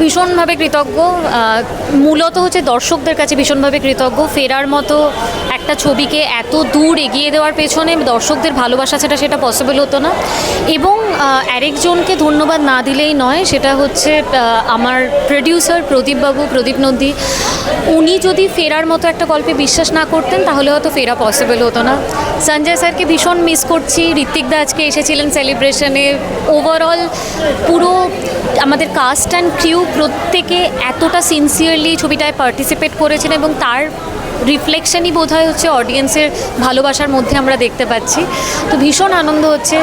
ভীষণভাবে কৃতজ্ঞ, মূলত হচ্ছে দর্শকদের কাছে ভীষণভাবে কৃতজ্ঞ। ফেরার মতো একটা ছবিকে এত দূর এগিয়ে দেওয়ার পেছনে দর্শকদের ভালোবাসা ছাড়া সেটা পসিবল হতো না। এবং আরেকজনকে ধন্যবাদ না দিলেই নয়, সেটা হচ্ছে আমার প্রডিউসার প্রদীপ নন্দী। উনি যদি ফেরার মতো একটা গল্পে বিশ্বাস না করতেন তাহলে হয়তো ফেরা পসিবল হতো না। সঞ্জয় স্যারকে ভীষণ মিস করছি। ঋত্বিক দা আজকে এসেছিলেন সেলিব্রেশনে। ওভারঅল পুরো আমাদের কাস্ট অ্যান্ড ক্রিউ প্রত্যেকে এতটা সিনসিয়ারলি ছবিটায় পার্টিসিপেট করেছেন এবং তার রিফ্লেকশনই বোধহয় হচ্ছে অডিয়েন্সের ভালোবাসার মধ্যে আমরা দেখতে পাচ্ছি। তো ভীষণ আনন্দ হচ্ছে।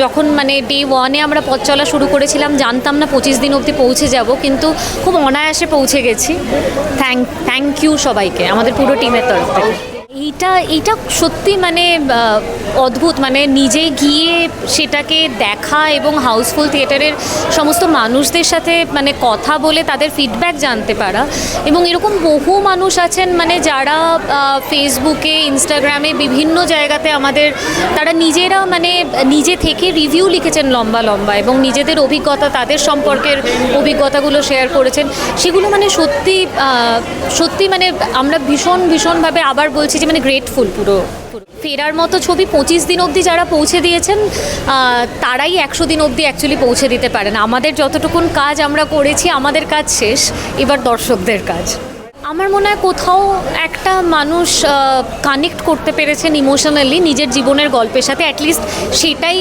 যখন মানে ডে 1-এ আমরা পথ চলা শুরু করেছিলাম, জানতাম না 25 দিন অবধি পৌঁছে যাব, কিন্তু খুব অনায়াসে পৌঁছে গেছি। থ্যাংক ইউ সবাইকে, আমাদের পুরো টিমের তরফ থেকে। এইটা সত্যি মানে অদ্ভুত, মানে নিজে গিয়ে সেটাকে দেখা এবং হাউসফুল থিয়েটারের সমস্ত মানুষদের সাথে মানে কথা বলে তাদের ফিডব্যাক জানতে পারা। এবং এরকম বহু মানুষ আছেন মানে যারা ফেসবুকে, ইনস্টাগ্রামে, বিভিন্ন জায়গাতে তারা নিজেরা মানে নিজে থেকে রিভিউ লিখেছেন লম্বা এবং নিজেদের অভিজ্ঞতা, তাদের সম্পর্কের অভিজ্ঞতাগুলো শেয়ার করেছেন। সেগুলো মানে সত্যি মানে আমরা ভীষণভাবে আবার বলছি যে মানে গ্রেটফুল পুরো। ফেরার মতো ছবি 25 দিন অবধি যারা পৌঁছে দিয়েছেন তারাই 100 দিন অবধি অ্যাকচুয়ালি পৌঁছে দিতে পারেন। আমাদের যতটুকুন কাজ আমরা করেছি, আমাদের কাজ শেষ, এবার দর্শকদের কাজ। আমার মনে হয় কোথাও একটা মানুষ কানেক্ট করতে পেরেছেন ইমোশনালি নিজের জীবনের গল্পের সাথে। অ্যাটলিস্ট সেটাই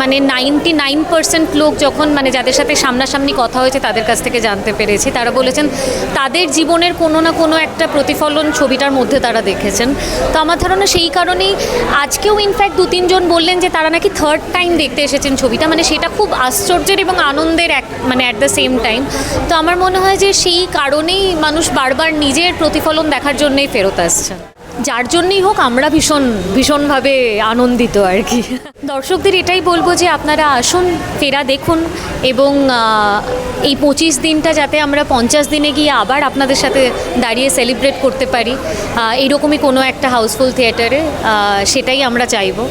মানে 99% লোক যখন মানে যাদের সাথে সামনাসামনি কথা হয়েছে তাদের কাছ থেকে জানতে পেরেছি, তারা বলেছেন তাদের জীবনের কোনো না কোনো একটা প্রতিফলন ছবিটার মধ্যে তারা দেখেছেন। তো আমার ধারণা সেই কারণেই আজকেও ইনফ্যাক্ট 2-3 জন বললেন যে তারা নাকি 3rd টাইম দেখতে এসেছেন ছবিটা। মানে সেটা খুব আশ্চর্যের এবং আনন্দের মানে অ্যাট দ্য সেম টাইম। তো আমার মনে হয় যে সেই কারণেই মানুষ বারবার নিজের প্রতিফলন দেখার জন্যই ফেরত আসছেন। যার জন্যই হোক আমরা ভীষণভাবে আনন্দিত আর কি। দর্শকদের এটাই বলবো যে আপনারা আসুন, ফেরা দেখুন এবং এই 25 দিনটা যাতে আমরা 50 দিনে গিয়ে আবার আপনাদের সাথে দাঁড়িয়ে সেলিব্রেট করতে পারি এইরকমই কোনো একটা হাউসফুল থিয়েটারে, সেটাই আমরা চাইবো।